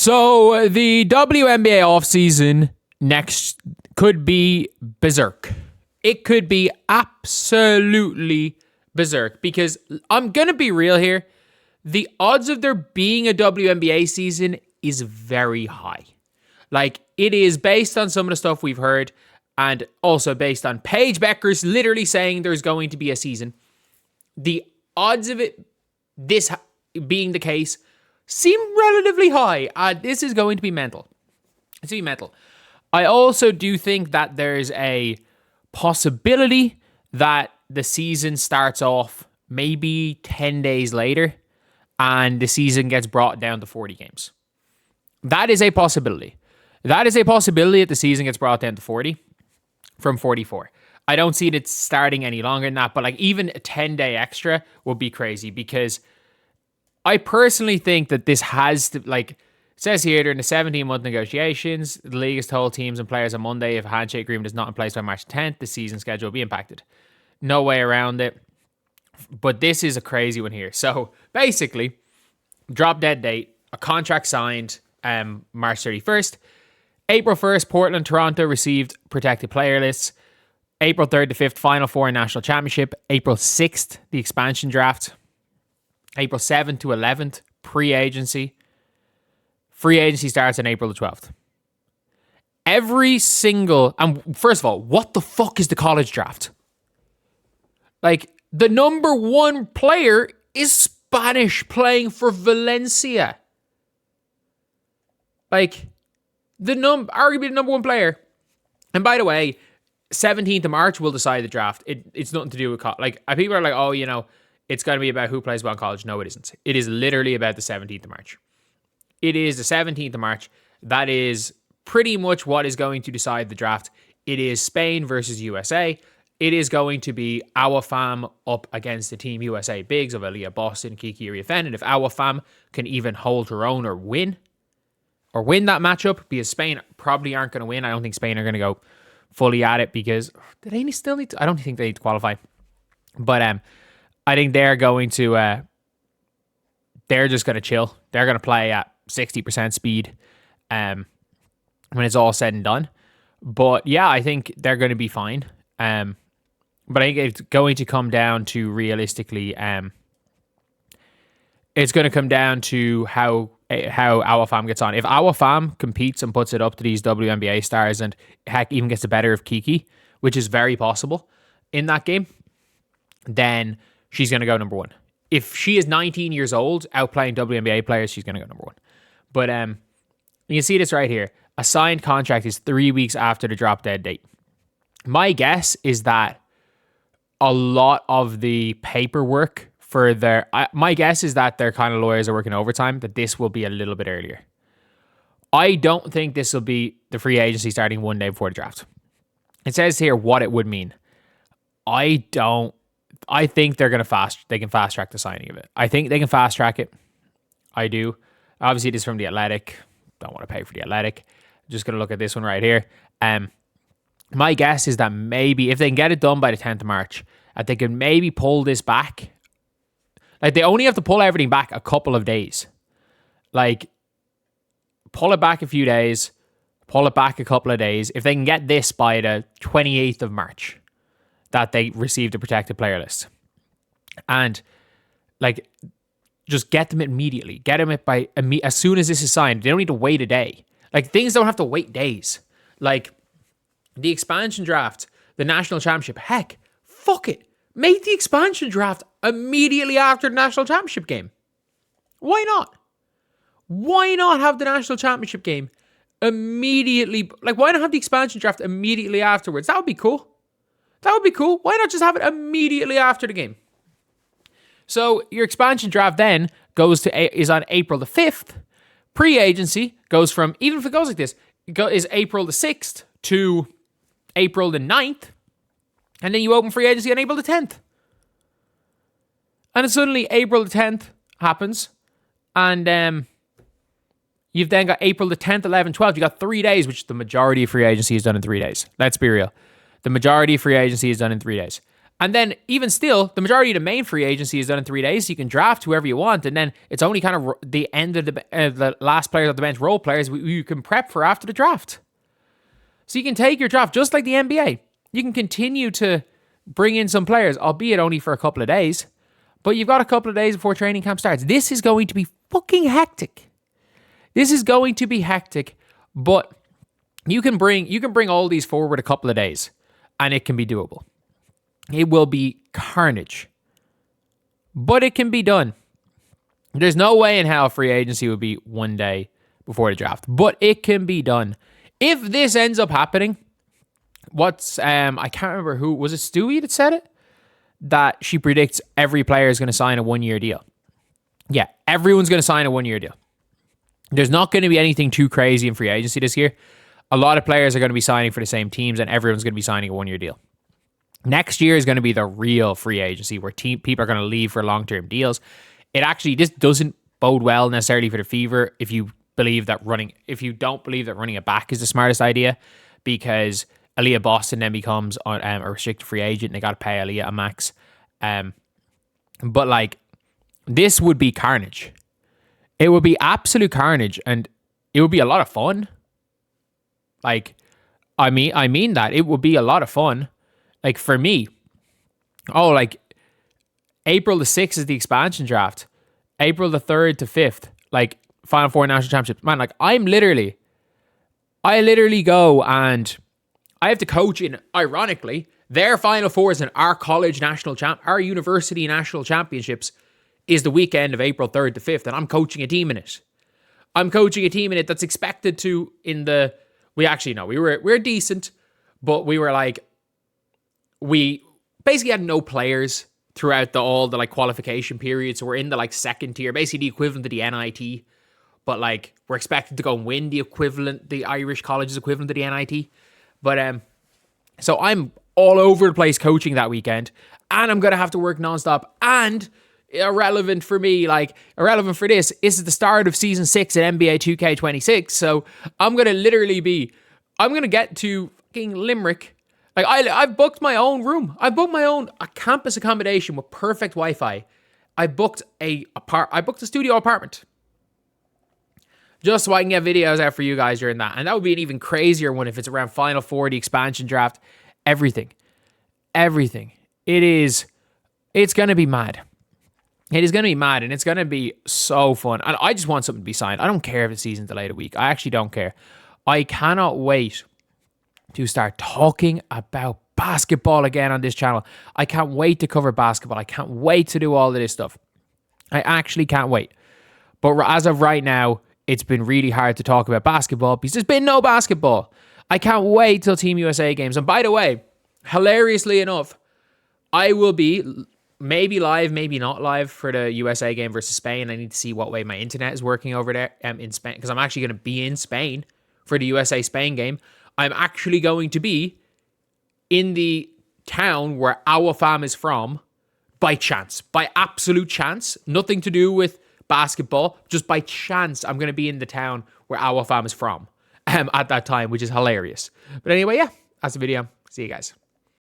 So the WNBA offseason next could be berserk. It could be absolutely berserk because I'm going to be real here. The odds of there being a WNBA season is very high. Like, it is based on some of the stuff we've heard and also based on Paige Bueckers literally saying there's going to be a season. The odds of this being the case seem relatively high. This is going to be mental. It's going to be mental. I also do think that there's a possibility that the season starts off maybe 10 days later and the season gets brought down to 40 games. That is a possibility. That is a possibility that the season gets brought down to 40 from 44. I don't see it starting any longer than that, but like even a 10-day extra would be crazy because I personally think that this has to, like, it says here, during the 17-month negotiations, the league has told teams and players on Monday if a handshake agreement is not in place by March 10th, the season schedule will be impacted. No way around it. But this is a crazy one here. So basically, drop dead date, a contract signed March 31st. April 1st, Portland, Toronto received protected player lists. April 3rd to 5th, Final Four National Championship. April 6th, the expansion draft. April 7th to 11th, pre-agency. Free agency starts on April the 12th. Every single... And first of all, what the fuck is the college draft? Like, the number one player is Spanish playing for Valencia. Like, arguably the number one player. And by the way, 17th of March will decide the draft. It's nothing to do with... Like, people are like, oh, you know, it's going to be about who plays well in college. No, it isn't. It is literally about the 17th of March. It is the 17th of March. That is pretty much what is going to decide the draft. It is Spain versus USA. It is going to be our fam up against the Team USA bigs of Aaliyah Boston, Kiki Iriafen. And if our fam can even hold her own or win that matchup, because Spain probably aren't going to win. I don't think Spain are going to go fully at it because do they still need to? I don't think they need to qualify. But I think they're going to... they're just going to chill. They're going to play at 60% speed when it's all said and done. But yeah, I think they're going to be fine. But I think it's going to come down to realistically, it's going to come down to how our fam gets on. If our fam competes and puts it up to these WNBA stars and heck even gets the better of Kiki, which is very possible in that game, then she's going to go number one. If she is 19 years old, outplaying WNBA players, she's going to go number one. But you can see this right here. A signed contract is 3 weeks after the drop dead date. My guess is that a lot of the paperwork for my guess is that their kind of lawyers are working overtime, that this will be a little bit earlier. I don't think this will be the free agency starting one day before the draft. It says here what it would mean. I think they can fast track the signing of it. I think they can fast track it. I do. Obviously, it is from The Athletic. Don't want to pay for The Athletic. Just going to look at this one right here. My guess is that maybe if they can get it done by the 10th of March, that they can maybe pull this back. Like, they only have to pull everything back a couple of days. Like, pull it back a few days, pull it back a couple of days. If they can get this by the 28th of March, that they received a protected player list. And, like, just get them immediately. Get them as soon as this is signed. They don't need to wait a day. Like, things don't have to wait days. Like, the expansion draft, the national championship, heck, fuck it. Make the expansion draft immediately after the national championship game. Why not? Why not have the national championship game immediately? Like, why not have the expansion draft immediately afterwards? That would be cool. That would be cool. Why not just have it immediately after the game? So your expansion draft then is on April the 5th. Pre-agency goes from, even if it goes like this, is April the 6th to April the 9th. And then you open free agency on April the 10th. And then suddenly April the 10th happens. And you've then got April the 10th, 11th, 12th. You got 3 days, which the majority of free agency is done in 3 days. Let's be real. The majority of free agency is done in 3 days. And then even still, the majority of the main free agency is done in 3 days. So you can draft whoever you want. And then it's only kind of the end of the last players of the bench, role players, you can prep for after the draft. So you can take your draft just like the NBA. You can continue to bring in some players, albeit only for a couple of days. But you've got a couple of days before training camp starts. This is going to be fucking hectic. This is going to be hectic. But you can bring all these forward a couple of days. And it can be doable. It will be carnage. But it can be done. There's no way in hell free agency would be 1 day before the draft. But it can be done. If this ends up happening, I can't remember who, was it Stewie that said it? That she predicts every player is going to sign a 1-year deal. Yeah, everyone's going to sign a 1-year deal. There's not going to be anything too crazy in free agency this year. A lot of players are going to be signing for the same teams and everyone's going to be signing a 1-year deal. Next year is going to be the real free agency where people are going to leave for long-term deals. This doesn't bode well necessarily for the Fever if you don't believe that running it back is the smartest idea, because Aaliyah Boston then becomes a restricted free agent and they got to pay Aaliyah a max. But like, this would be carnage. It would be absolute carnage and it would be a lot of fun. Like, I mean that. It would be a lot of fun. Like, for me, April the 6th is the expansion draft. April the 3rd to 5th, like, Final Four national championships. Man, like, I literally go and I have to coach in, ironically, their Final Fours and our our university national championships is the weekend of April 3rd to 5th, and I'm coaching a team in it. That's expected to, we're decent, but we were like, we basically had no players throughout all the like qualification period. So we're in the like second tier, basically the equivalent to the NIT, but like we're expected to go and win the Irish college's equivalent to the NIT. But so I'm all over the place coaching that weekend, and I'm gonna have to work nonstop. And irrelevant for this is the start of season 6 at NBA 2K26. So I'm gonna get to fucking Limerick. Like, I've booked my own room. I booked a campus accommodation with perfect Wi-Fi. I booked a studio apartment just so I can get videos out for you guys during that. And that would be an even crazier one if it's around Final Four, the expansion draft, everything. It's going to be mad. It is going to be mad, and it's going to be so fun. And I just want something to be signed. I don't care if the season's delayed a week. I actually don't care. I cannot wait to start talking about basketball again on this channel. I can't wait to cover basketball. I can't wait to do all of this stuff. I actually can't wait. But as of right now, it's been really hard to talk about basketball because there's been no basketball. I can't wait till Team USA games. And by the way, hilariously enough, I will be maybe live, maybe not live for the USA game versus Spain. I need to see what way my internet is working over there in Spain, because I'm actually going to be in Spain for the USA-Spain game. I'm actually going to be in the town where our fam is from by chance, by absolute chance, nothing to do with basketball, just by chance. I'm going to be in the town where our fam is from at that time, which is hilarious. But anyway, yeah, that's the video. See you guys.